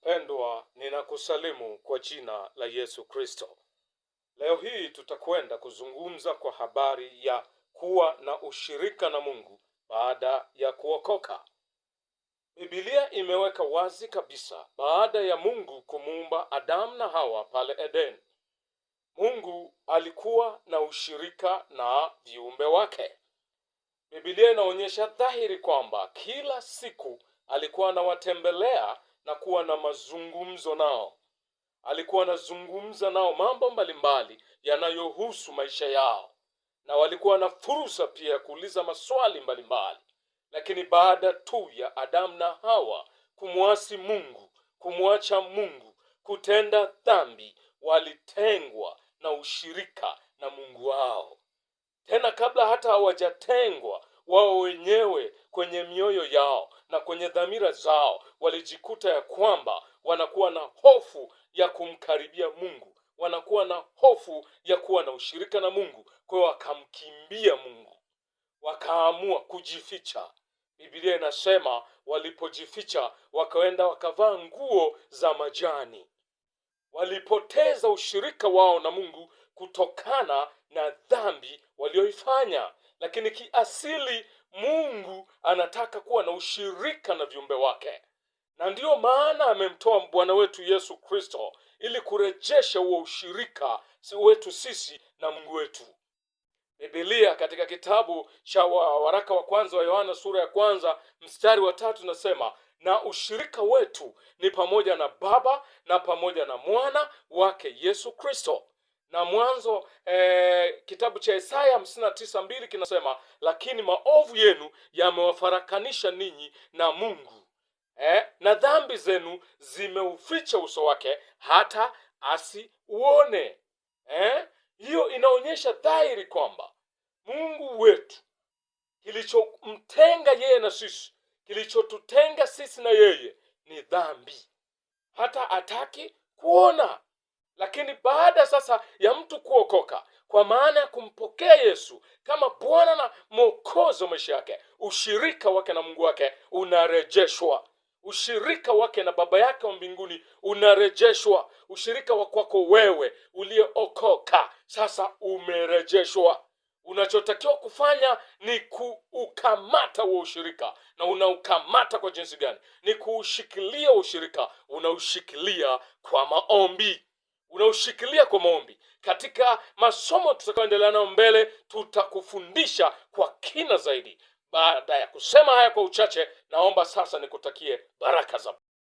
Mpendwa, ninakusalimu kwa jina la Yesu Kristo. Leo hii tutakwenda kuzungumza kwa habari ya kuwa na ushirika na Mungu baada ya kuokoka. Biblia imeweka wazi kabisa, baada ya Mungu kumuumba Adamu na Hawa pale Eden, Mungu alikuwa na ushirika na viumbe wake. Biblia inaonyesha dhahiri kwamba kila siku alikuwa anawatembelea na kuwa na mazungumzo nao. Alikuwa anazungumza nao mambo mbalimbali yanayohusu maisha yao, na walikuwa na fursa pia ya kuuliza maswali mbalimbali. Lakini baada tu ya Adamu na Hawa kumwasi Mungu, kumwacha Mungu, kutenda dhambi, walitengwa na ushirika na Mungu wao. Tena kabla hata hawajatengwa, wao wenyewe kwenye mioyo yao na kwenye dhamira zao walijikuta ya kwamba wanakuwa na hofu ya kumkaribia Mungu, wanakuwa na hofu ya kuwa na ushirika na Mungu. Kwa hiyo wakamkimbia Mungu, wakaamua kujificha. Biblia inasema walipojificha, wakaenda wakavaa nguo za majani. Walipoteza ushirika wao na Mungu kutokana na dhambi walioifanya. Lakini kiasili Mungu anataka kuwa na ushirika na viumbe wake, na ndiyo maana amemtoa Bwana wetu Yesu Kristo ili kurejesha huo ushirika wetu sisi na Mungu wetu. Biblia katika kitabu cha waraka wa kwanza wa Yohana sura ya 1 mstari wa 3 nasema, na ushirika wetu ni pamoja na Baba na pamoja na Mwana wake Yesu Kristo. Na Mwanzo kitabu cha Isaya 59:2 kinasema, lakini maovu yenu yamewafarakanisha ninyi na Mungu, na dhambi zenu zimeuficha uso wake hata asiuone. Hiyo inaonyesha dhahiri kwamba Mungu wetu, kilichomtenga yeye na sisi, kilichotutenga sisi na yeye ni dhambi. Hata hataki kuona. Lakini baada sasa ya mtu kuokoka, kwa maana ya kumpokea Yesu kama Bwana na Mwokozi wa maisha yake, ushirika wake na Mungu wake unarejeshwa. Ushirika wake na Baba yake wa mbinguni unarejeshwa. Ushirika wa kwako wewe uliyeokoka sasa umerejeshwa. Unachotakiwa kufanya ni kuukamata huo ushirika. Na unaukamata kwa jinsi gani? Ni kuushikilia ushirika. Unaushikilia kwa maombi. Unaushikilia kwa maombi. Katika masomo tutakayoendelea nayo mbele, tutakufundisha kwa kina zaidi. Baada ya kusema haya kwa uchache, naomba sasa nikutakie baraka za